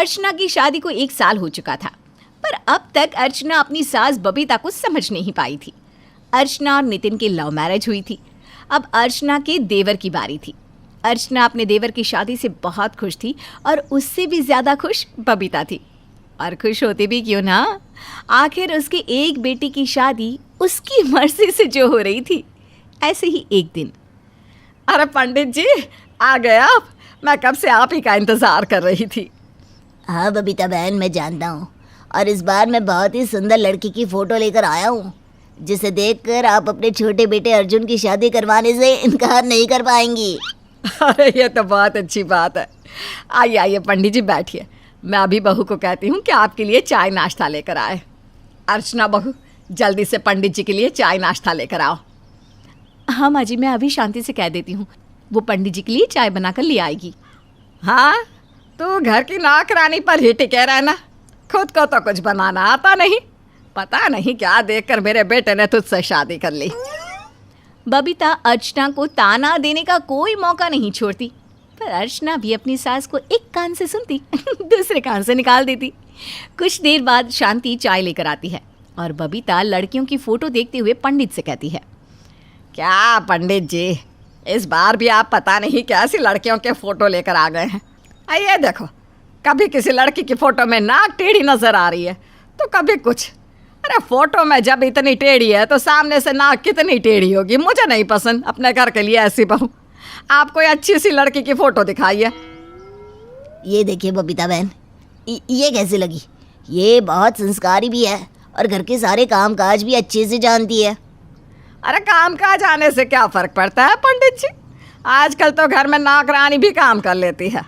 अर्चना की शादी को 1 साल हो चुका था, पर अब तक अर्चना अपनी सास बबीता को समझ नहीं पाई थी। अर्चना और नितिन की लव मैरिज हुई थी। अब अर्चना के देवर की बारी थी। अर्चना अपने देवर की शादी से बहुत खुश थी और उससे भी ज़्यादा खुश बबीता थी। और खुश होती भी क्यों ना, आखिर उसकी एक बेटी की शादी उसकी मर्जी से जो हो रही थी। ऐसे ही एक दिन, अरे पंडित जी आ गए आप, मैं कब से आप ही का इंतज़ार कर रही थी। हाँ बबीता बहन, मैं जानता हूँ, और इस बार मैं बहुत ही सुंदर लड़की की फ़ोटो लेकर आया हूँ, जिसे देखकर आप अपने छोटे बेटे अर्जुन की शादी करवाने से इनकार नहीं कर पाएंगी। अरे ये तो बहुत अच्छी बात है। आइए आइए पंडित जी बैठिए, मैं अभी बहू को कहती हूँ कि आपके लिए चाय नाश्ता लेकर आए। अर्चना बहू, जल्दी से पंडित जी के लिए चाय नाश्ता लेकर आओ। हाँ माँ जी, मैं अभी शांति से कह देती हूँ, वो पंडित जी के लिए चाय बनाकर ले आएगी। हाँ, तू घर की नौकरानी पर ही टिके रहना, खुद को तो कुछ बनाना आता नहीं। पता नहीं क्या देखकर मेरे बेटे ने तुझसे शादी कर ली। बबीता अर्चना को ताना देने का कोई मौका नहीं छोड़ती, पर अर्चना भी अपनी सास को एक कान से सुनती दूसरे कान से निकाल देती। कुछ देर बाद शांति चाय लेकर आती है और बबीता लड़कियों की फ़ोटो देखते हुए पंडित से कहती है, क्या पंडित जी, इस बार भी आप पता नहीं कैसी लड़कियों के फ़ोटो लेकर आ गए हैं। आइए देखो, कभी किसी लड़की की फ़ोटो में नाक टेढ़ी नज़र आ रही है तो कभी कुछ। अरे फोटो में जब इतनी टेढ़ी है तो सामने से नाक कितनी टेढ़ी होगी। मुझे नहीं पसंद अपने घर के लिए ऐसी बहू। आप कोई अच्छी सी लड़की की फ़ोटो दिखाइए। ये देखिए बबीता बहन, ये कैसी लगी? ये बहुत संस्कारी भी है और घर के सारे काम काज भी अच्छे से जानती है। अरे काम काज आने से क्या फ़र्क पड़ता है पंडित जी, आजकल तो घर में नौकरानी भी काम कर लेती है।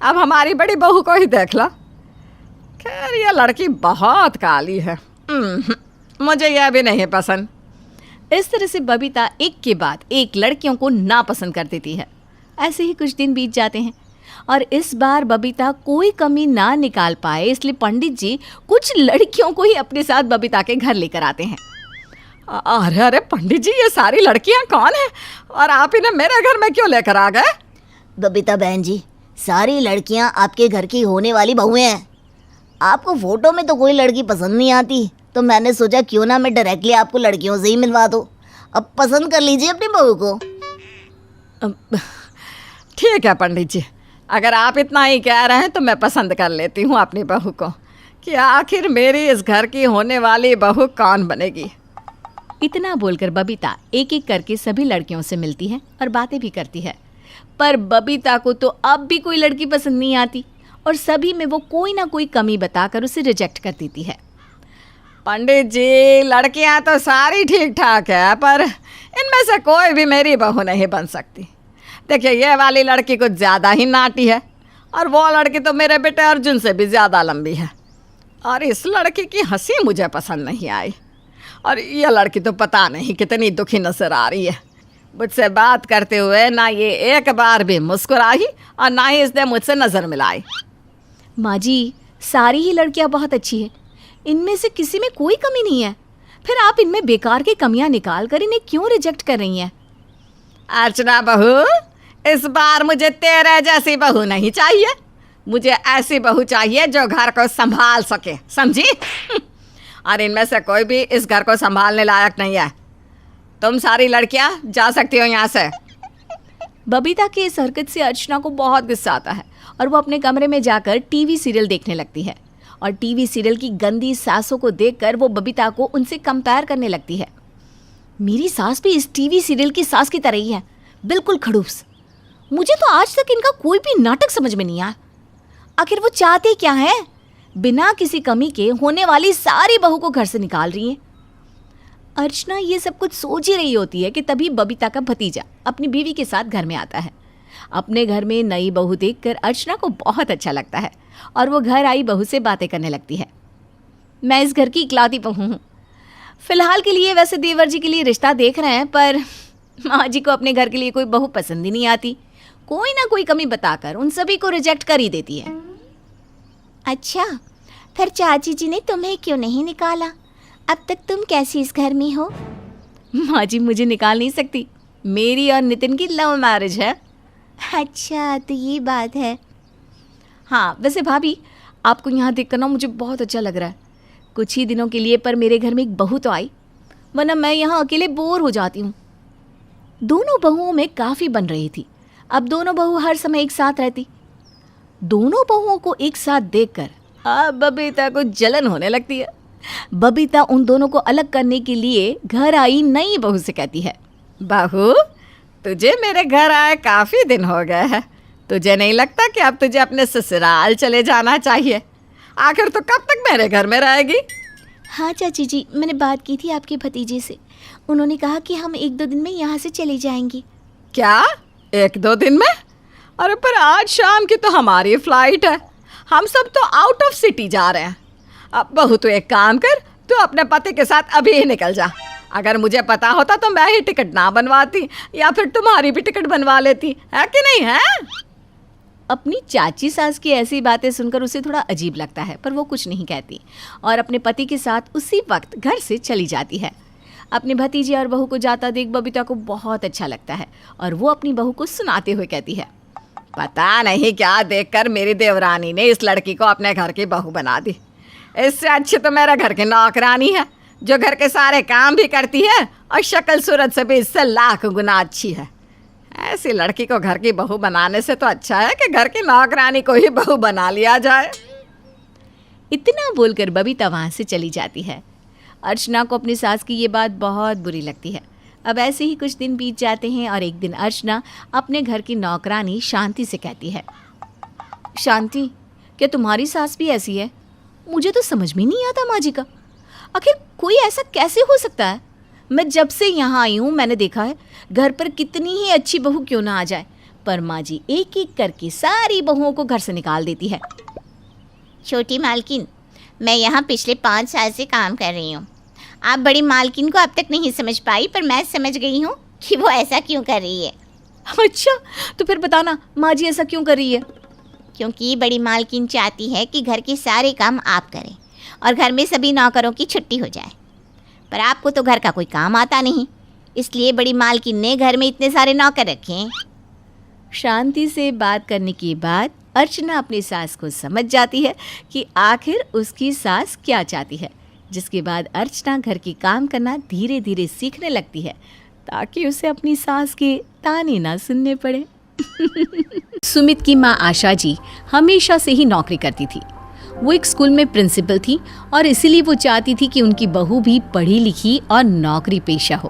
अब हमारी बड़ी बहू को ही देख लो। खैर ये लड़की बहुत काली है, मुझे यह भी नहीं पसंद। इस तरह से बबीता एक के बाद एक लड़कियों को नापसंद कर देती है। ऐसे ही कुछ दिन बीत जाते हैं और इस बार बबीता कोई कमी ना निकाल पाए, इसलिए पंडित जी कुछ लड़कियों को ही अपने साथ बबीता के घर लेकर आते हैं। अरे अरे पंडित जी, ये सारी लड़कियां कौन हैं और आप इन्हें मेरे घर में क्यों लेकर आ गए? बबीता बहन जी, सारी लड़कियां आपके घर की होने वाली बहुएं हैं। आपको फ़ोटो में तो कोई लड़की पसंद नहीं आती, तो मैंने सोचा क्यों ना मैं डायरेक्टली आपको लड़कियों से ही मिलवा दूँ। अब पसंद कर लीजिए अपनी बहू को। ठीक है पंडित जी, अगर आप इतना ही कह रहे हैं तो मैं पसंद कर लेती हूँ अपनी बहू को, कि आखिर मेरी इस घर की होने वाली बहू कौन बनेगी। इतना बोलकर बबीता एक एक करके सभी लड़कियों से मिलती है और बातें भी करती है, पर बबीता को तो अब भी कोई लड़की पसंद नहीं आती और सभी में वो कोई ना कोई कमी बताकर उसे रिजेक्ट कर देती है। पंडित जी, लड़कियां तो सारी ठीक ठाक है, पर इनमें से कोई भी मेरी बहू नहीं बन सकती। देखिए, ये वाली लड़की कुछ ज़्यादा ही नाटी है और वो लड़की तो मेरे बेटे अर्जुन से भी ज़्यादा लंबी है, और इस लड़की की हंसी मुझे पसंद नहीं आई। और ये लड़की तो पता नहीं कितनी दुखी नजर आ रही है। मुझसे बात करते हुए ना ये एक बार भी मुस्कुराई और ना ही इसने मुझसे नज़र मिलाई। माँ जी, सारी ही लड़कियाँ बहुत अच्छी हैं, इनमें से किसी में कोई कमी नहीं है, फिर आप इनमें बेकार की कमियां निकाल कर इन्हें क्यों रिजेक्ट कर रही हैं? अर्चना बहू, इस बार मुझे तेरे जैसी बहू नहीं चाहिए। मुझे ऐसी बहू चाहिए जो घर को संभाल सके, समझी? और इनमें से कोई भी इस घर को संभालने लायक नहीं है। तुम सारी लड़कियां जा सकती हो यहाँ से। बबीता की इस हरकत से अर्चना को बहुत गुस्सा आता है और वो अपने कमरे में जाकर टीवी सीरियल देखने लगती है और टीवी सीरियल की गंदी सासों को देखकर वो बबीता को उनसे कंपेयर करने लगती है। मेरी सास भी इस टीवी सीरियल की सास की तरह ही है, बिल्कुल खड़ूस। मुझे तो आज तक इनका कोई भी नाटक समझ में नहीं आया। आखिर वो चाहते क्या है? बिना किसी कमी के होने वाली सारी बहू को घर से निकाल रही है। अर्चना ये सब कुछ सोच ही रही होती है कि तभी बबीता का भतीजा अपनी बीवी के साथ घर में आता है। अपने घर में नई बहू देखकर अर्चना को बहुत अच्छा लगता है और वो घर आई बहू से बातें करने लगती है। मैं इस घर की इकलौती बहू हूँ। फिलहाल के लिए वैसे देवर जी के लिए रिश्ता देख रहे हैं, पर माँ जी को अपने घर के लिए कोई बहू पसंद ही नहीं आती। कोई ना कोई कमी बताकर उन सभी को रिजेक्ट कर ही देती है। अच्छा, फिर चाची जी ने तुम्हें क्यों नहीं निकाला? अब तक तुम कैसी इस घर में हो? माँ जी मुझे निकाल नहीं सकती, मेरी और नितिन की लव मैरिज है। अच्छा, तो ये बात है। हाँ, वैसे भाभी, आपको यहाँ देखकर ना मुझे बहुत अच्छा लग रहा है। कुछ ही दिनों के लिए पर मेरे घर में एक बहू तो आई, वरना मैं यहाँ अकेले बोर हो जाती हूँ। दोनों बहुओं में काफ़ी बन रही थी। अब दोनों बहू हर समय एक साथ रहती। दोनों बहुओं को एक साथ देखकर अब बबीता को जलन होने लगती है। बबीता उन दोनों को अलग करने के लिए घर आई नई बहू से कहती है, बहू, तुझे मेरे घर आए काफ़ी दिन हो गए हैं। तुझे नहीं लगता कि अब तुझे अपने ससुराल चले जाना चाहिए? आखिर तो कब तक मेरे घर में रहेगी? हाँ चाची जी, मैंने बात की थी आपके भतीजे से। उन्होंने कहा कि हम 1-2 दिन में यहाँ से चले जाएंगे। क्या 1-2 दिन में? अरे पर आज शाम की तो हमारी फ्लाइट है। हम सब तो आउट ऑफ सिटी जा रहे हैं। अब बहू तो एक काम कर, तू अपने पति के साथ अभी ही निकल जा। अगर मुझे पता होता तो मैं ही टिकट ना बनवाती, या फिर तुम्हारी भी टिकट बनवा लेती, है कि नहीं है? अपनी चाची सास की ऐसी बातें सुनकर उसे थोड़ा अजीब लगता है, पर वो कुछ नहीं कहती और अपने पति के साथ उसी वक्त घर से चली जाती है। अपने भतीजे और बहू को जाता देख बबीता को बहुत अच्छा लगता है और वो अपनी बहू को सुनाते हुए कहती है, पता नहीं क्या देखकर मेरी देवरानी ने इस लड़की को अपने घर की बहू बना दी। इससे अच्छी तो मेरा घर की नौकरानी है, जो घर के सारे काम भी करती है और शक्ल सूरत से भी इससे लाख गुना अच्छी है। ऐसी लड़की को घर की बहू बनाने से तो अच्छा है कि घर की नौकरानी को ही बहू बना लिया जाए। इतना बोलकर बबीता वहाँ से चली जाती है। अर्चना को अपनी सास की ये बात बहुत बुरी लगती है। अब ऐसे ही कुछ दिन बीत जाते हैं और एक दिन अर्चना अपने घर की नौकरानी शांति से कहती है, शांति, क्या तुम्हारी सास भी ऐसी है? मुझे तो समझ में नहीं आता माँ जी का। आखिर कोई ऐसा कैसे हो सकता है? मैं जब से यहाँ आई हूँ मैंने देखा है घर पर कितनी ही अच्छी बहू क्यों ना आ जाए, पर माँ जी एक एक करके सारी बहुओं को घर से निकाल देती है। छोटी मालकिन, मैं यहाँ पिछले 5 साल से काम कर रही हूँ। आप बड़ी मालकिन को अब तक नहीं समझ पाई, पर मैं समझ गई हूँ कि वो ऐसा क्यों कर रही है। अच्छा, तो फिर बताना माँ जी ऐसा क्यों कर रही है? क्योंकि बड़ी मालकिन चाहती है कि घर के सारे काम आप करें और घर में सभी नौकरों की छुट्टी हो जाए। पर आपको तो घर का कोई काम आता नहीं, इसलिए बड़ी मालकिन ने घर में इतने सारे नौकर रखे हैं। शांति से बात करने के बाद अर्चना अपनी सास को समझ जाती है कि आखिर उसकी सास क्या चाहती है, जिसके बाद अर्चना घर की काम करना धीरे धीरे सीखने लगती है ताकि उसे अपनी सास के ताने ना सुनने पड़े। सुमित की माँ आशा जी हमेशा से ही नौकरी करती थी। वो एक स्कूल में प्रिंसिपल थी और इसीलिए वो चाहती थी कि उनकी बहू भी पढ़ी लिखी और नौकरी पेशा हो,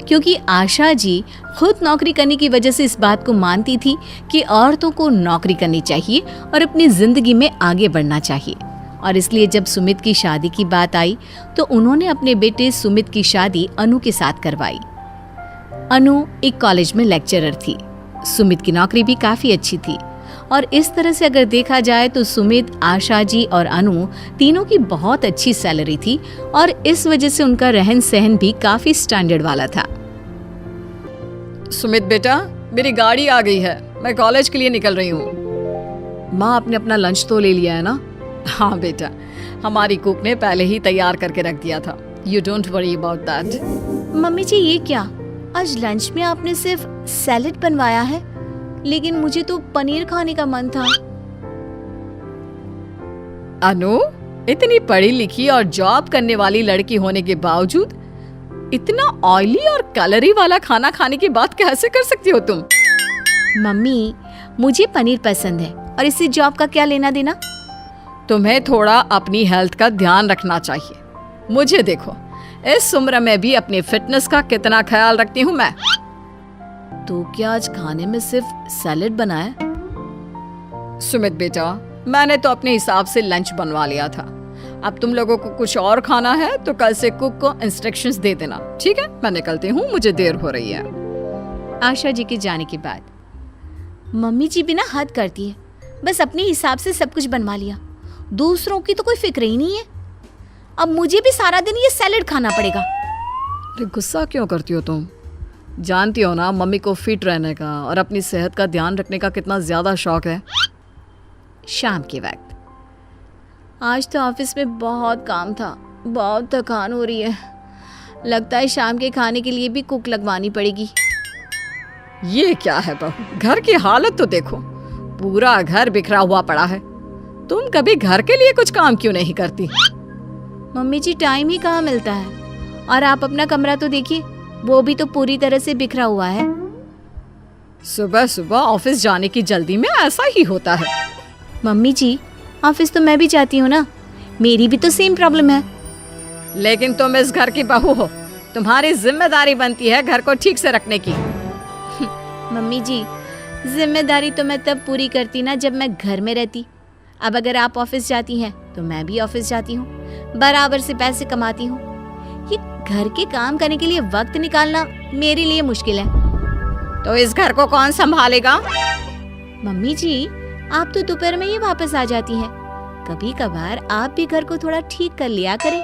क्योंकि आशा जी खुद नौकरी करने की वजह से इस बात को मानती थी कि औरतों को नौकरी करनी चाहिए और अपनी ज़िंदगी में आगे बढ़ना चाहिए। और इसलिए जब सुमित की शादी की बात आई तो उन्होंने अपने बेटे सुमित की शादी अनु के साथ करवाई। अनु एक कॉलेज में लेक्चरर थी। सुमित की नौकरी भी काफ़ी अच्छी थी और इस तरह से अगर देखा जाए तो सुमित, आशा जी और अनु तीनों की बहुत अच्छी सैलरी थी और इस वजह से उनका रहन सहन भी काफ़ी स्टैंडर्ड वाला था। सुमित बेटा, मेरी गाड़ी आ गई है, मैं कॉलेज के लिए निकल रही हूँ। माँ, आपने अपना लंच तो ले लिया है ना? हाँ बेटा, हमारी कुक ने पहले ही तैयार करके रख दिया था। You don't worry about that. Mummy ji, ये क्या, आज लंच में आपने सिर्फ सैलेड बनवाया है, लेकिन मुझे तो पनीर खाने का मन था। अनु, इतनी पढ़ी लिखी और जॉब करने वाली लड़की होने के बावजूद इतना ऑयली और कैलोरी वाला खाना खाने की बात कैसे कर सकती हो तुम? मम्मी, मुझे पनीर पसंद है और इससे जॉब का क्या लेना देना? तुम्हें थोड़ा अपनी हेल्थ का ध्यान रखना चाहिए। मुझे देखो, इस उम्र में भी अपनी फिटनेस का कितना ख्याल रखती हूँ मैं। तो क्या आज खाने में सिर्फ सैलेड बना है? सुमित बेटा, मैंने तो अपने हिसाब से लंच बनवा लिया था। अब तुम लोगों को कुछ और खाना है तो कल से कुक को इंस्ट्रक्शंस दे देना, ठीक है? मैं निकलती हूँ, मुझे देर हो रही है। आशा जी के जाने के बाद मम्मी जी भी ना हद करती है, बस अपने हिसाब से सब कुछ बनवा लिया, दूसरों की तो कोई फिक्र ही नहीं है। अब मुझे भी सारा दिन ये सैलेड खाना पड़ेगा। अरे गुस्सा क्यों करती हो तुम? जानती हो ना मम्मी को फिट रहने का और अपनी सेहत का ध्यान रखने का कितना ज़्यादा शौक है। शाम के वक्त आज तो ऑफिस में बहुत काम था, बहुत थकान हो रही है। लगता है शाम के खाने के लिए भी कुक लगवानी पड़ेगी। ये क्या है बहू, घर की हालत तो देखो, पूरा घर बिखरा हुआ पड़ा है। तुम कभी घर के लिए कुछ काम क्यों नहीं करती? मम्मी जी टाइम ही कहाँ मिलता है। और आप अपना कमरा तो देखिए, वो भी तो पूरी तरह से बिखरा हुआ है। सुबह सुबह ऑफिस जाने की जल्दी में ऐसा ही होता है। मम्मी जी ऑफिस तो मैं भी जाती हूँ ना, मेरी भी तो सेम प्रॉब्लम है। लेकिन तुम इस घर की बहू हो, तुम्हारी जिम्मेदारी बनती है घर को ठीक से रखने की। मम्मी जी जिम्मेदारी तो मैं तब पूरी करती ना जब मैं घर में रहती। अब अगर आप ऑफिस जाती हैं तो मैं भी ऑफिस जाती हूँ, बराबर से पैसे कमाती हूँ। ये घर के काम करने के लिए वक्त निकालना मेरे लिए मुश्किल है। तो इस घर को कौन संभालेगा? मम्मी जी आप तो दोपहर में ही वापस आ जाती हैं, कभी कभार आप भी घर को थोड़ा ठीक कर लिया करें।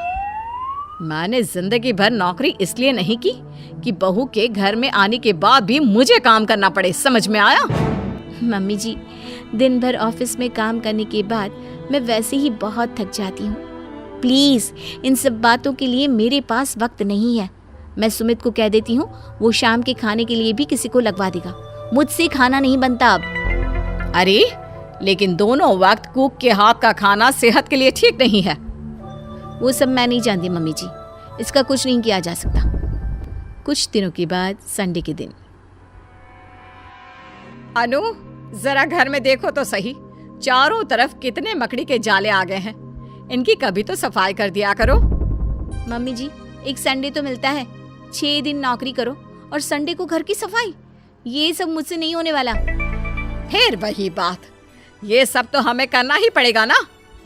मैंने जिंदगी भर नौकरी इसलिए नहीं की कि बहू के घर में आने के बाद भी मुझे काम करना पड़े, समझ में आया? मम्मी जी दिन भर ऑफिस में काम करने के बाद मैं वैसे ही बहुत थक जाती हूँ। प्लीज इन सब बातों के लिए मेरे पास वक्त नहीं है। मैं सुमित को कह देती हूँ, वो शाम के खाने के लिए भी किसी को लगवा देगा। मुझसे खाना नहीं बनता अब। अरे लेकिन दोनों वक्त कुक के हाथ का खाना सेहत के लिए ठीक नहीं है। वो सब मैं नहीं जानती मम्मी जी, इसका कुछ नहीं किया जा सकता। कुछ दिनों के बाद संडे के दिन। अनु जरा घर में देखो तो सही, चारों तरफ कितने मकड़ी के जाले आ गए हैं। इनकी कभी तो सफाई कर दिया करो। मम्मी जी एक संडे तो मिलता है, 6 दिन नौकरी करो और संडे को घर की सफाई, ये सब मुझसे नहीं होने वाला। फिर वही बात, ये सब तो हमें करना ही पड़ेगा ना,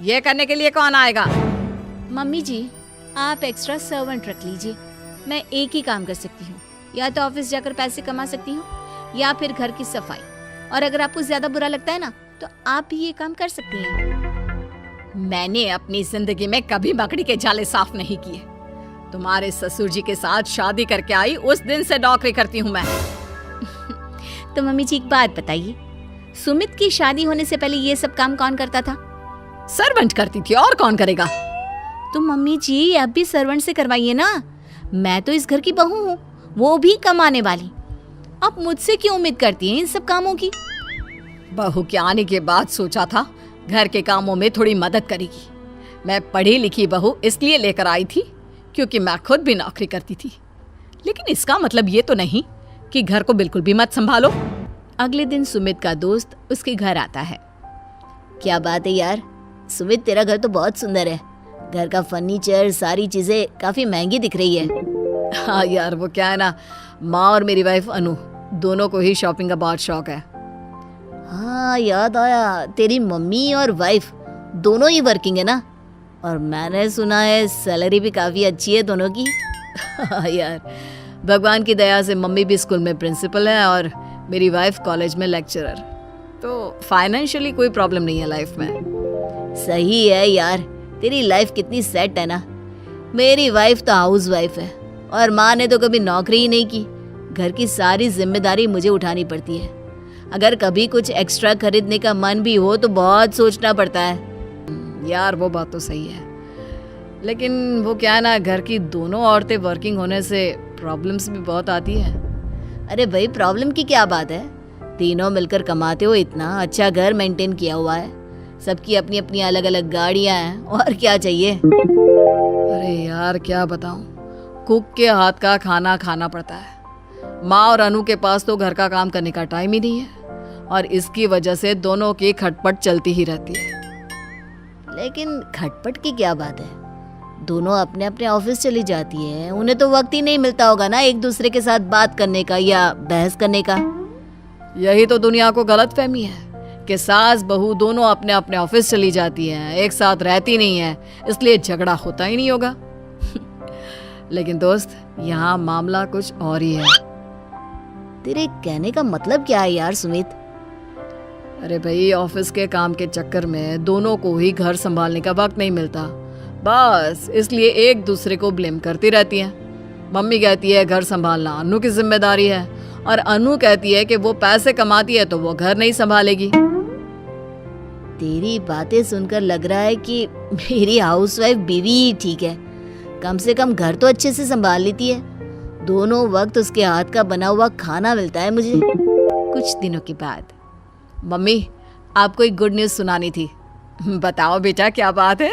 ये करने के लिए कौन आएगा? मम्मी जी आप एक्स्ट्रा सर्वेंट रख लीजिए, मैं एक ही काम कर सकती हूँ, या तो ऑफिस जाकर पैसे कमा सकती हूँ या फिर घर की सफाई। और अगर आपको ज्यादा बुरा लगता है ना तो आप भी ये काम कर सकती हैं। मैंने अपनी जिंदगी में कभी मकड़ी के जाले साफ नहीं किए। तुम्हारे ससुर जी के साथ शादी करके आई उस दिन से नौकरी करती हूँ मैं। तो मम्मी जी एक बात बताइए, सुमित की शादी होने से पहले ये सब काम कौन करता था? सर्वेंट करती थी, और कौन करेगा? तो मम्मी जी अब भी सर्वेंट से करवाइए ना, मैं तो इस घर की बहू हूँ, वो भी कमाने वाली। आप मुझसे क्यों उम्मीद करती हैं इन सब कामों की? बहू के आने के बाद सोचा था घर के कामों में थोड़ी मदद करेगी। मैं पढ़ी लिखी बहू इसलिए लेकर आई थी क्योंकि मैं खुद भी नौकरी करती थी। लेकिन इसका मतलब ये तो नहीं कि घर को बिल्कुल भी मत संभालो। अगले दिन सुमित का दोस्त उसके घर आता है। क्या बात है यार, सुमित तेरा घर तो बहुत सुंदर है। घर का फर्नीचर सारी चीजें काफी महंगी दिख रही है। हाँ यार, वो क्या है ना, माँ और मेरी वाइफ अनु दोनों को ही शॉपिंग का बहुत शौक है। हाँ याद आया, तेरी मम्मी और वाइफ दोनों ही वर्किंग है ना, और मैंने सुना है सैलरी भी काफी अच्छी है दोनों की। हाँ यार, भगवान की दया से मम्मी भी स्कूल में प्रिंसिपल है और मेरी वाइफ कॉलेज में लेक्चरर, तो फाइनेंशियली कोई प्रॉब्लम नहीं है लाइफ में। सही है यार, तेरी लाइफ कितनी सेट है ना। मेरी वाइफ तो हाउस वाइफ है और माँ ने तो कभी नौकरी ही नहीं की। घर की सारी जिम्मेदारी मुझे उठानी पड़ती है। अगर कभी कुछ एक्स्ट्रा खरीदने का मन भी हो तो बहुत सोचना पड़ता है। यार वो बात तो सही है, लेकिन वो क्या है ना, घर की दोनों औरतें वर्किंग होने से प्रॉब्लम्स भी बहुत आती है। अरे भाई प्रॉब्लम की क्या बात है, तीनों मिलकर कमाते हो, इतना अच्छा घर मेंटेन किया हुआ है, सबकी अपनी अपनी अलग अलग गाड़ियां हैं, और क्या चाहिए। अरे यार क्या बताऊं, कुक के हाथ का खाना खाना पड़ता है। माँ और अनु के पास तो घर का काम करने का टाइम ही नहीं है और इसकी वजह से दोनों की खटपट चलती ही रहती है। लेकिन खटपट की क्या बात है, दोनों अपने अपने ऑफिस चली जाती है, उन्हें तो वक्त ही नहीं मिलता होगा ना एक दूसरे के साथ बात करने का या बहस करने का। यही तो दुनिया को गलतफहमी है कि सास बहू दोनों अपने अपने ऑफिस चली जाती हैं, एक साथ रहती नहीं है, इसलिए झगड़ा होता ही नहीं होगा। लेकिन दोस्त, यहाँ मामला कुछ और ही है। तेरे कहने का मतलब क्या है यार सुमित? अरे भाई, ऑफिस के काम के चक्कर में दोनों को ही घर संभालने का वक्त नहीं मिलता, बस इसलिए एक दूसरे को ब्लेम करती रहती हैं। मम्मी कहती है घर संभालना अनु की जिम्मेदारी है और अनु कहती है कि वो पैसे कमाती है तो वो घर नहीं संभालेगी। तेरी बातें सुनकर लग रहा है कि मेरी हाउसवाइफ बीवी ही ठीक है, कम से कम घर तो अच्छे से संभाल लेती है, दोनों वक्त उसके हाथ का बना हुआ खाना मिलता है मुझे। कुछ दिनों के बाद। मम्मी, आपको एक गुड न्यूज़ सुनानी थी। बताओ बेटा, क्या बात है?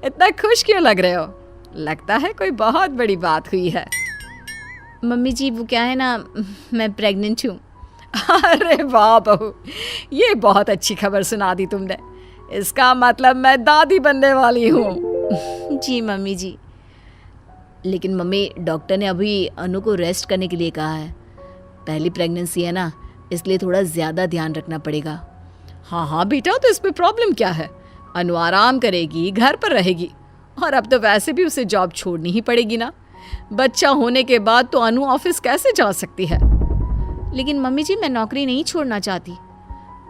इतना खुश क्यों लग रहे हो? लगता है कोई बहुत बड़ी बात हुई है। मम्मी जी वो क्या है ना, मैं प्रेग्नेंट हूँ। अरे वाह बहू, ये बहुत अच्छी खबर सुना दी तुमने। इसका मतलब मैं दादी बनने वाली हूँ। जी मम्मी जी। लेकिन मम्मी, डॉक्टर ने अभी अनु को रेस्ट करने के लिए कहा है। पहली प्रेगनेंसी है ना, इसलिए थोड़ा ज़्यादा ध्यान रखना पड़ेगा। हाँ हाँ बेटा, तो इसमें प्रॉब्लम क्या है? अनु आराम करेगी, घर पर रहेगी, और अब तो वैसे भी उसे जॉब छोड़नी ही पड़ेगी ना। बच्चा होने के बाद तो अनु ऑफिस कैसे जा सकती है? लेकिन मम्मी जी, मैं नौकरी नहीं छोड़ना चाहती।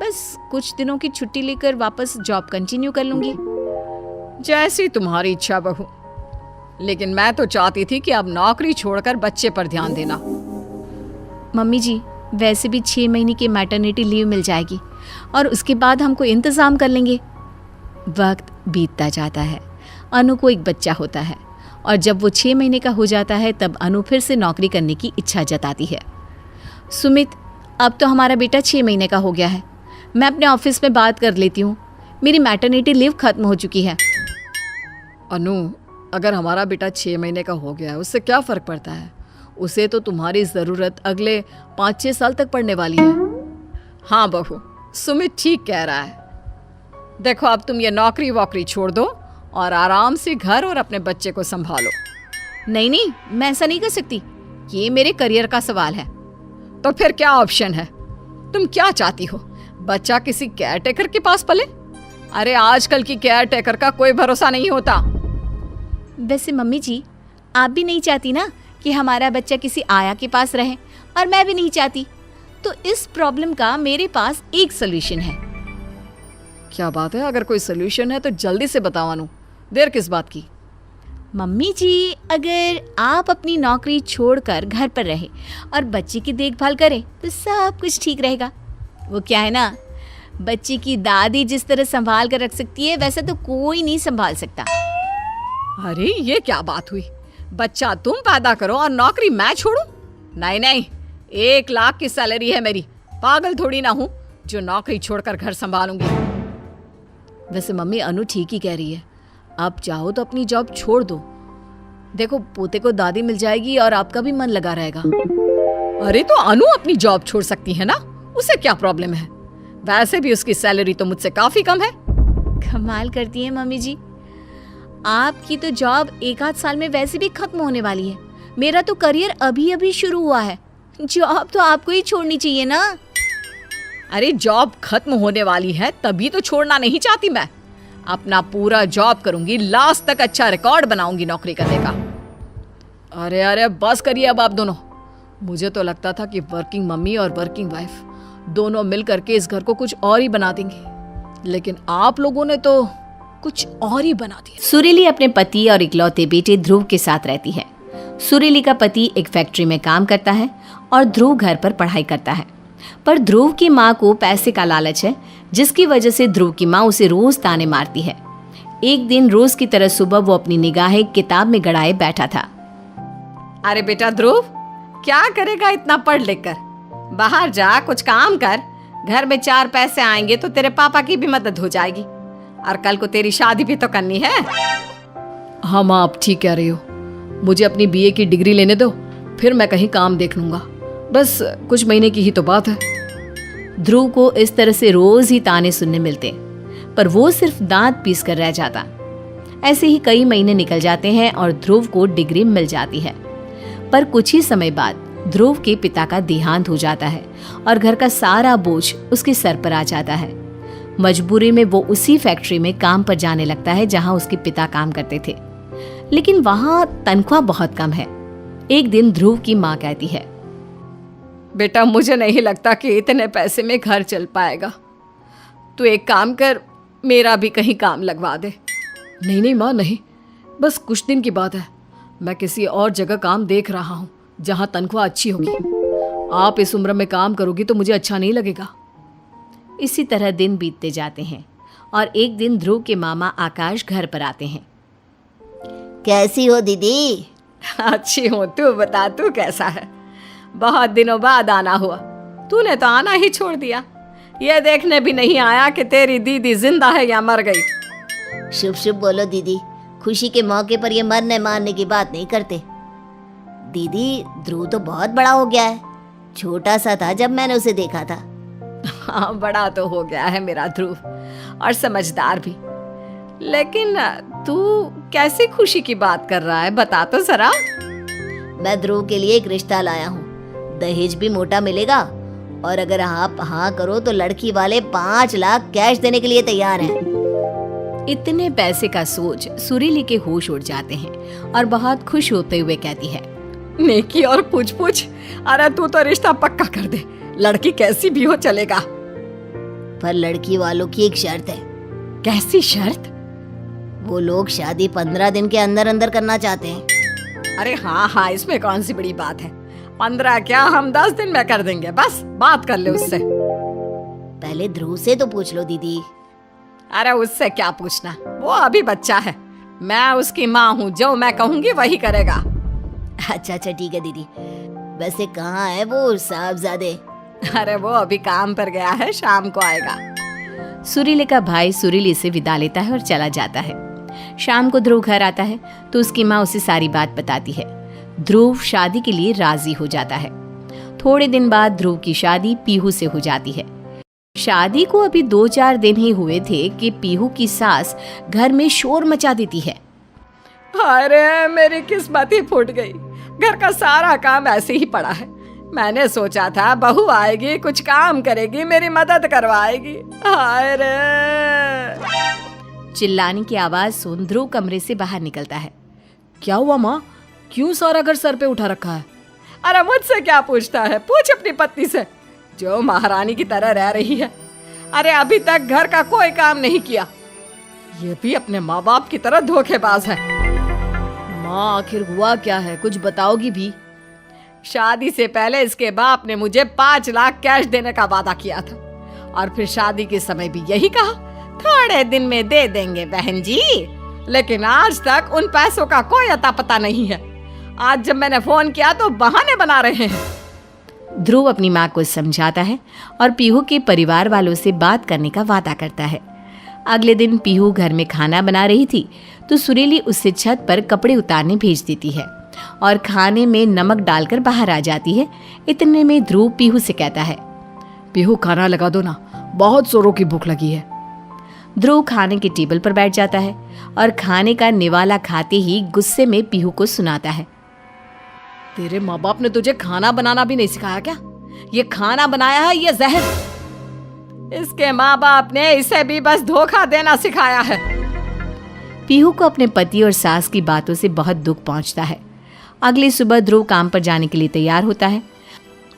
बस कुछ दिनों की छुट्टी लेकर वापस जॉब कंटिन्यू कर लूँगी। जैसी तुम्हारी इच्छा बहू, लेकिन मैं तो चाहती थी कि अब नौकरी छोड़कर बच्चे पर ध्यान देना। मम्मी जी, वैसे भी 6 महीने की मैटरनिटी लीव मिल जाएगी और उसके बाद हमको इंतज़ाम कर लेंगे। वक्त बीतता जाता है, अनु को एक बच्चा होता है, और जब वो 6 महीने का हो जाता है तब अनु फिर से नौकरी करने की इच्छा जताती है। सुमित, अब तो हमारा बेटा 6 महीने का हो गया है। मैं अपने ऑफिस में बात कर लेती हूँ। मेरी मैटरनिटी लीव खत्म हो चुकी है। अनु, अगर हमारा बेटा 6 महीने का हो गया है, उससे क्या फ़र्क पड़ता है? उसे तो तुम्हारी ज़रूरत अगले 5-6 साल तक पड़ने वाली है। हाँ बहू, सुमित ठीक कह रहा है। देखो, अब तुम ये नौकरी वोकरी छोड़ दो और आराम से घर और अपने बच्चे को संभालो। नहीं नहीं, मैं ऐसा नहीं कर सकती। ये मेरे करियर का सवाल है। तो फिर क्या ऑप्शन है? तुम क्या चाहती हो? बच्चा किसी केयर टेकर के पास पले? अरे आजकल की केयर टेकर का कोई भरोसा नहीं होता। वैसे मम्मी जी, आप भी नहीं चाहती ना कि हमारा बच्चा किसी आया के पास रहे, और मैं भी नहीं चाहती। तो इस प्रॉब्लम का मेरे पास एक सोल्यूशन है। क्या बात है? अगर कोई सोल्यूशन है तो जल्दी से बताओ अनु, देर किस बात की? मम्मी जी, अगर आप अपनी नौकरी छोड़कर घर पर रहे और बच्चे की देखभाल करें तो सब कुछ ठीक रहेगा। वो क्या है ना, बच्चे की दादी जिस तरह संभाल कर रख सकती है, वैसा तो कोई नहीं संभाल सकता। अरे ये क्या बात हुई? बच्चा तुम पैदा करो और नौकरी मैं छोड़ूं? नहीं नहीं, 1 लाख की सैलरी है मेरी। पागल थोड़ी ना हूं जो नौकरी छोड़कर घर संभालूंगी। वैसे मम्मी, अनु ठीक ही कह रही है। आप चाहो तो अपनी जॉब छोड़ दो। देखो, पोते को दादी मिल जाएगी और आपका भी मन लगा रहेगा। अरे तो अनु अपनी जॉब छोड़ सकती है ना, उसे क्या प्रॉब्लम है? वैसे भी उसकी सैलरी तो मुझसे काफी कम है। कमाल करती है मम्मी जी। आपकी तो जॉब 1 आध साल में वैसे भी खत्म होने वाली है। मेरा तो करियर अभी अभी शुरू हुआ है। जॉब तो आपको ही छोड़नी चाहिए ना। अरे जॉब खत्म होने वाली है तभी तो छोड़ना नहीं चाहती मैं। अपना पूरा जॉब करूंगी, लास्ट तक अच्छा रिकॉर्ड बनाऊंगी नौकरी करने का। अरे अरे बस करिए अब आप दोनों। मुझे तो लगता था कि वर्किंग मम्मी और वर्किंग वाइफ दोनों मिल करके इस घर को कुछ और ही बना देंगे, लेकिन आप लोगों ने तो कुछ और ही बना दिया। सुरीली अपने पति और इकलौते बेटे ध्रुव के साथ रहती है। सुरीली का पति एक फैक्ट्री में काम करता है और ध्रुव घर पर पढ़ाई करता है। पर ध्रुव की माँ को पैसे का लालच है, जिसकी वजह से ध्रुव की माँ उसे रोज ताने मारती है। एक दिन रोज की तरह सुबह वो अपनी निगाहें किताब में गड़ाए बैठा था। अरे बेटा ध्रुव, क्या करेगा इतना पढ़ लिख कर? बाहर जा, कुछ काम कर। घर में 4 पैसे आएंगे तो तेरे पापा की भी मदद हो जाएगी, और कल को तेरी शादी भी तो करनी है। हाँ माँ, आप ठीक कह रही हो। मुझे अपनी बीए की डिग्री लेने दो, फिर मैं कहीं काम देख लूंगा। बस कुछ महीने की ही तो बात है। ध्रुव को इस तरह से रोज ही ताने सुनने मिलते, पर वो सिर्फ दांत पीस कर रह जाता। ऐसे ही कई महीने निकल जाते हैं और ध्रुव को डिग्री मिल जाती है। पर कुछ ही समय बाद ध्रुव के पिता का देहांत हो जाता है और घर का सारा बोझ उसके सर पर आ जाता है। मजबूरी में वो उसी फैक्ट्री में काम पर जाने लगता है जहां उसके पिता काम करते थे, लेकिन वहां तनख्वाह बहुत कम है। एक दिन ध्रुव की माँ कहती है, बेटा मुझे नहीं लगता कि इतने पैसे में घर चल पाएगा। तू एक काम कर, मेरा भी कहीं काम लगवा दे। नहीं नहीं माँ, नहीं, बस कुछ दिन की बात है। मैं किसी और जगह काम देख रहा हूँ जहाँ तनख्वाह अच्छी होगी। आप इस उम्र में काम करोगी तो मुझे अच्छा नहीं लगेगा। इसी तरह दिन बीतते जाते हैं और एक दिन ध्रुव के मामा आकाश घर पर आते हैं। कैसी हो दीदी? अच्छी हूँ, तू बता, तू कैसा है? बहुत दिनों बाद आना हुआ। तूने तो आना ही छोड़ दिया। ये देखने भी नहीं आया कि तेरी दीदी जिंदा है या मर गई। शुभ शुभ बोलो दीदी, खुशी के मौके पर ये मरने मारने की बात नहीं करते। दीदी ध्रुव तो बहुत बड़ा हो गया है, छोटा सा था जब मैंने उसे देखा था। हाँ, बड़ा तो हो गया है मेरा ध्रुव, और समझदार भी। लेकिन तू कैसी खुशी की बात कर रहा है, बता तो जरा। मैं ध्रुव के लिए एक रिश्ता लाया हूँ, दहेज भी मोटा मिलेगा, और अगर आप हाँ करो तो लड़की वाले 5 लाख कैश देने के लिए तैयार हैं। इतने पैसे का सोच सुरीली के होश उड़ जाते हैं और बहुत खुश होते हुए कहती है, नेकी और पूछ पूछ, अरे तू तो रिश्ता पक्का कर दे, लड़की कैसी भी हो चलेगा। पर लड़की वालों की एक शर्त है। कैसी शर्त? वो लोग शादी 15 दिन के अंदर अंदर करना चाहते हैं। अरे हाँ हाँ, इसमें कौन सी बड़ी बात है, 15 क्या, हम 10 दिन में कर देंगे, बस बात कर ले उससे। पहले ध्रुव से तो पूछ लो दीदी। अरे उससे क्या पूछना, वो अभी बच्चा है, मैं उसकी माँ हूँ, जो मैं कहूँगी वही करेगा। अच्छा ठीक है दीदी। वैसे कहाँ है वो साहबजादे? अरे वो अभी काम पर गया है, शाम को आएगा। सुरीले का भाई सुरीली से विदा लेता है और चला जाता है। शाम को ध्रुव घर आता है तो उसकी माँ उसे सारी बात बताती है। ध्रुव शादी के लिए राजी हो जाता है। थोड़े दिन बाद ध्रुव की शादी पीहू से हो जाती है। शादी को अभी 2-4 दिन ही हुए थे कि पीहू की सास घर में शोर मचा देती है। अरे मेरी किस्मत ही फूट गई, घर का सारा काम ऐसे ही पड़ा है। मैंने सोचा था बहू आएगी, कुछ काम करेगी, मेरी मदद करवाएगी। हाय रे। चिल्लाने की आवाज सुन ध्रुव कमरे से बाहर निकलता है। क्या हुआ माँ, क्यों सारा घर सर पे उठा रखा है? अरे मुझसे क्या पूछता है, पूछ अपनी पत्नी से, जो महारानी की तरह रह रही है। अरे अभी तक घर का कोई काम नहीं किया, ये भी अपने माँ बाप की तरह धोखेबाज है। माँ आखिर हुआ क्या है, कुछ बताओगी भी? शादी से पहले इसके बाप ने मुझे 5 लाख कैश देने का वादा किया था, और फिर शादी के समय भी यही कहा, थोड़े दिन में दे देंगे बहन जी। लेकिन आज तक उन पैसों का कोई अता पता नहीं है। आज जब मैंने फोन किया तो बहाने बना रहे हैं। ध्रुव अपनी माँ को समझाता है और पीहू के परिवार वालों से बात करने का वादा करता है। अगले दिन पीहू घर में खाना बना रही थी तो सुरीली उससे छत पर कपड़े उतारने भेज देती है और खाने में नमक डालकर बाहर आ जाती है। इतने में ध्रुव पीहू से कहता है, पीहू खाना लगा दो ना, बहुत जोरों की भूख लगी है। ध्रुव खाने के टेबल पर बैठ जाता है और खाने का निवाला खाते ही गुस्से में पीहू को सुनाता है, तेरे माँ बाप ने तुझे खाना बनाना भी नहीं सिखाया क्या? ये खाना बनाया है ये जहर। इसके माँ बाप ने इसे भी बस धोखा देना सिखाया है। पीहू को अपने पति और सास की बातों से बहुत दुख पहुंचता है। अगली सुबह ध्रुव काम पर जाने के लिए तैयार होता है।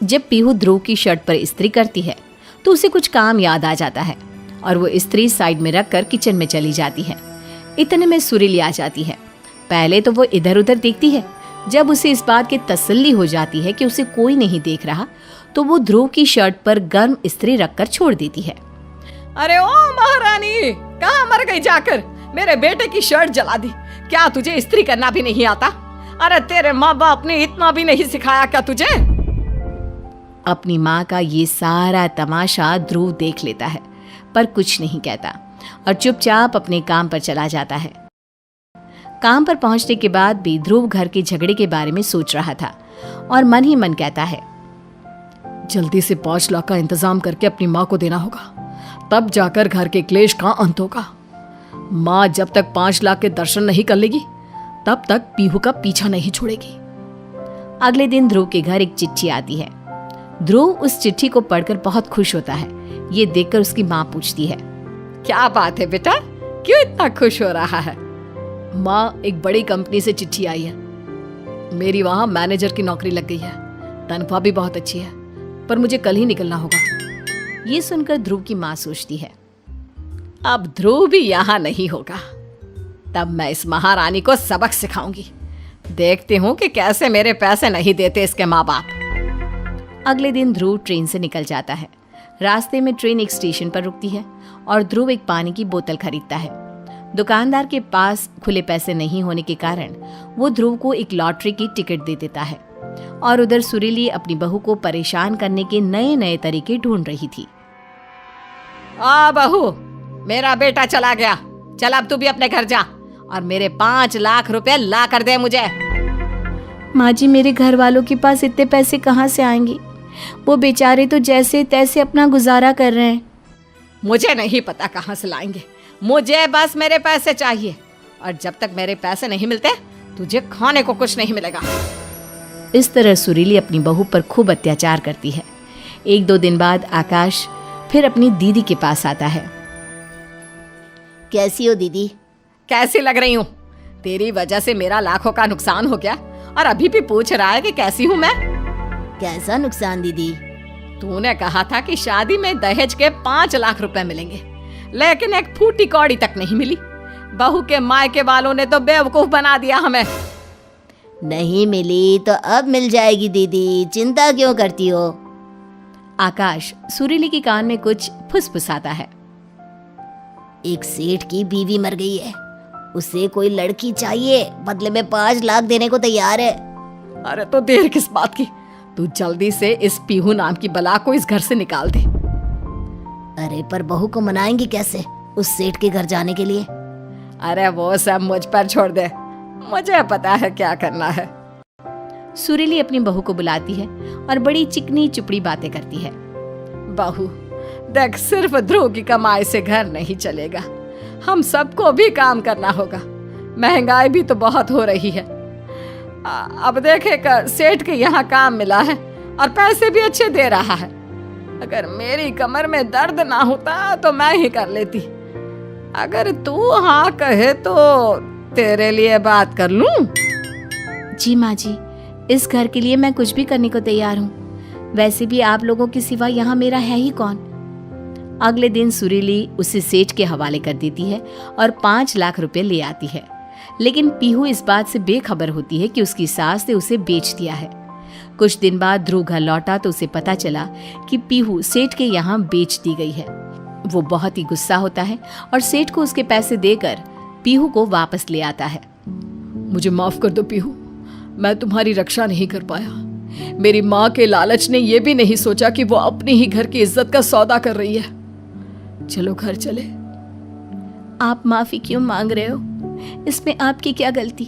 जब पीहू ध्रुव की शर्ट पर इस्त्री करती है तो उसे कुछ काम याद आ जाता है और वो इस्त्री साइड में रखकर किचन में चली जाती है। इतने में सुरीली आ जाती है। पहले तो वो इधर उधर देखती है। जब उसे इस बात की तसल्ली हो जाती है कि उसे कोई नहीं देख रहा तो वो ध्रुव की शर्ट पर गर्म इस्त्री रखकर छोड़ देती है। अरे ओ महारानी, कहाँ मर गई जाकर? मेरे बेटे की शर्ट जला दी। क्या तुझे इस्त्री करना भी नहीं आता? अरे तेरे माँ बाप ने इतना भी नहीं सिखाया क्या तुझे? अपनी माँ का ये सारा तमाशा ध्रुव देख लेता है पर कुछ नहीं कहता और चुपचाप अपने काम पर चला जाता है। काम पर पहुंचने के बाद भी ध्रुव घर के झगड़े के बारे में सोच रहा था और मन ही मन कहता है, जल्दी से 5 लाख का इंतजाम करके अपनी माँ को देना होगा, तब जाकर घर के क्लेश का अंत होगा। माँ जब तक 5 लाख के दर्शन नहीं कर लेगी तब तक पीहू का पीछा नहीं छोड़ेगी। अगले दिन ध्रुव के घर एक चिट्ठी आती है। ध्रुव उस चिट्ठी को पढ़कर बहुत खुश होता है। ये देखकर उसकी माँ पूछती है, क्या बात है बेटा, क्यों इतना खुश हो रहा है? माँ, एक बड़ी कंपनी से चिट्ठी आई है। मेरी वहाँ मैनेजर की नौकरी लग गई है, तनख्वाह भी बहुत अच्छी है, पर मुझे कल ही निकलना होगा। ये सुनकर ध्रुव की माँ सोचती है, अब ध्रुव भी यहाँ नहीं होगा, तब मैं इस महारानी को सबक सिखाऊंगी। देखती हूँ कि कैसे मेरे पैसे नहीं देते इसके माँ बाप। अगले दिन ध्रुव ट्रेन से निकल जाता है। रास्ते में ट्रेन एक स्टेशन पर रुकती है और ध्रुव एक पानी की बोतल खरीदता है। दुकानदार के पास खुले पैसे नहीं होने के कारण वो ध्रुव को एक लॉटरी की टिकट दे देता है और उधर सुरीली अपनी बहू को परेशान करने के नए नए तरीके ढूंढ रही थी। आ बहू, मेरा बेटा चला गया, चल अब तू भी अपने घर जा और मेरे 5 लाख रुपए ला कर दे मुझे। माँ जी, मेरे घर वालों के पास इतने पैसे कहाँ से आएंगे? वो बेचारे तो जैसे तैसे अपना गुजारा कर रहे हैं। मुझे नहीं पता कहाँ से लाएंगे, मुझे बस मेरे पैसे चाहिए, और जब तक मेरे पैसे नहीं मिलते तुझे खाने को कुछ नहीं मिलेगा। इस तरह सुरीली अपनी बहू पर खूब अत्याचार करती है। 1-2 दिन बाद आकाश फिर अपनी दीदी के पास आता है। कैसी हो दीदी? कैसी लग रही हूँ? तेरी वजह से मेरा लाखों का नुकसान हो गया और अभी भी पूछ रहा है कि कैसी हूँ मैं? कैसा नुकसान दीदी? तूने कहा था कि शादी में दहेज के 5 लाख रुपए मिलेंगे, लेकिन एक फूटी कौड़ी तक नहीं मिली। बहू के मायके वालों ने तो बेवकूफ बना दिया हमें। नहीं मिली तो अब मिल जाएगी दीदी, चिंता क्यों करती हो? आकाश सुरीली के कान में कुछ फुसफुसाता है। एक सेठ की बीवी मर गई है, उसे कोई लड़की चाहिए, बदले में 5 लाख देने को तैयार है। अरे तो देर किस बात की, तू जल्दी से इस पीहू नाम की बला को इस घर से निकाल दे। अरे पर बहू को मनाएंगी कैसे उस सेठ के घर जाने के लिए? अरे वो सब मुझ पर छोड़ दे, मुझे पता है क्या करना है। सुरीली अपनी बहू को बुलाती है और बड़ी चिकनी चुपड़ी बातें करती है। बहू देख, सिर्फ ध्रुव की कमाई से घर नहीं चलेगा, हम सबको भी काम करना होगा। महंगाई भी तो बहुत हो रही है। अब देखे सेठ के यहाँ काम मिला है और पैसे भी अच्छे दे रहा है। अगर मेरी कमर में दर्द ना होता तो मैं ही कर लेती। अगर तू हाँ कहे तो तेरे लिए बात कर लूं। जी माँ जी, इस घर के लिए मैं कुछ भी करने को तैयार हूँ। वैसे भी आप लोगों के सिवा यहाँ मेरा है ही कौन। अगले दिन सुरीली उसे सेठ के हवाले कर देती है और 5 लाख रुपए ले आती है। लेकिन पीहू इस बात से बेखबर होती है कि उसकी सास ने उसे बेच दिया है। कुछ दिन बाद ध्रुव घर लौटा तो उसे पता चला कि पीहू सेठ के यहाँ बेच दी गई है। वो बहुत ही गुस्सा होता है और सेठ को उसके पैसे देकर पीहू को वापस ले आता है। मुझे माफ कर दो पीहू, मैं तुम्हारी रक्षा नहीं कर पाया। मेरी माँ के लालच ने यह भी नहीं सोचा कि वो अपने ही घर की इज्जत का सौदा कर रही है। चलो घर चले। आप माफी क्यों मांग रहे हो? इसमें आपकी क्या गलती?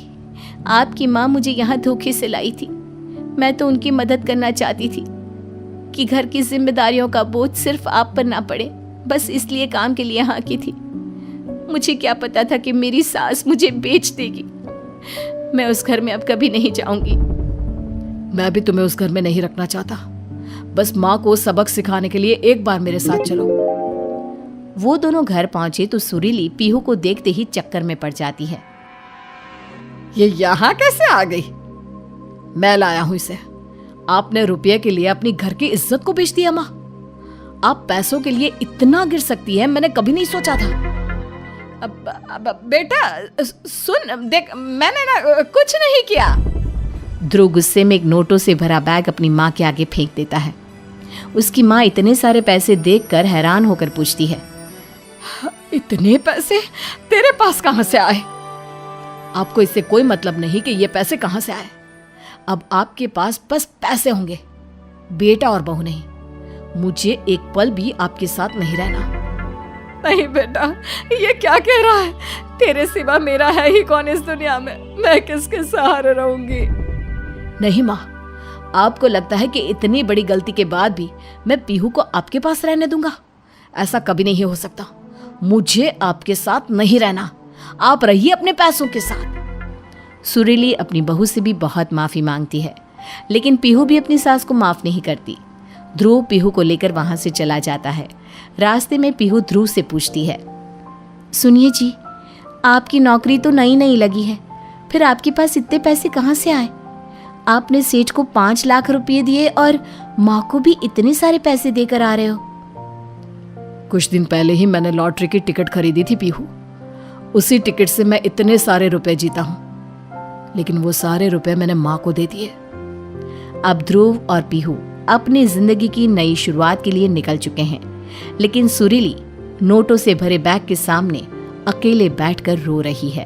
आपकी माँ मुझे यहाँ धोखे से लाई थी। मैं तो उनकी मदद करना चाहती थी कि घर की जिम्मेदारियों का बोझ सिर्फ आप पर ना पड़े, बस इसलिए काम के लिए यहाँ की थी। मुझे क्या पता था कि मेरी सास मुझे बेच देगी। मैं उस घर में अब कभी नहीं जाऊंगी। मैं भी तुम्हें उस घर में नहीं रखना चाहता। बस माँ को सबक सिखाने के लिए एक बार मेरे साथ चलो। वो दोनों घर पहुंचे तो सुरीली पीहू को देखते ही चक्कर में पड़ जाती है। ये यहाँ कैसे आ गई? मैं लाया हूं इसे। आपने रुपये के लिए अपनी घर की इज्जत को बेच दिया माँ। आप पैसों के लिए इतना गिर सकती है, मैंने कभी नहीं सोचा था। अब बेटा सुन, देख मैंने ना कुछ नहीं किया। ध्रुव गुस्से में एक नोटों से भरा बैग अपनी माँ के आगे फेंक देता है। उसकी माँ इतने सारे पैसे देखकर हैरान होकर पूछती है, इतने पैसे तेरे पास कहां से आए? आपको इससे कोई मतलब नहीं कि ये पैसे कहां से आए। अब आपके पास बस पैसे होंगे, बेटा और बहू नहीं। मुझे एक पल भी आपके साथ नहीं रहना। नहीं बेटा, ये क्या कह रहा है? तेरे सिवा मेरा है ही कौन इस दुनिया में? मैं किसके सहारे रहूंगी? नहीं माँ, आपको लगता है कि इतनी बड़ी गलती के बाद भी मैं पीहू को आपके पास रहने दूंगा? ऐसा कभी नहीं हो सकता। मुझे आपके साथ नहीं रहना। आप रहिए अपने पैसों के साथ। सुरीली अपनी बहू से भी बहुत माफी मांगती है, लेकिन पीहू भी अपनी सास को माफ नहीं करती। ध्रुव पीहू को लेकर वहां से चला जाता है। रास्ते में पीहू ध्रुव से पूछती है, सुनिए जी, आपकी नौकरी तो नई नई लगी है, फिर आपके पास इतने पैसे कहाँ से आए? आपने सेठ को 5 लाख रुपए दिए और माँ को भी इतने सारे पैसे देकर आ रहे हो। कुछ दिन पहले ही मैंने लॉटरी की टिकट खरीदी थी पीहू। उसी टिकट से मैं इतने सारे रुपए जीता हूँ, लेकिन वो सारे रुपए मैंने माँ को दे दिए। अब ध्रुव और पीहू अपनी जिंदगी की नई शुरुआत के लिए निकल चुके हैं, लेकिन सुरीली नोटों से भरे बैग के सामने अकेले बैठकर रो रही है।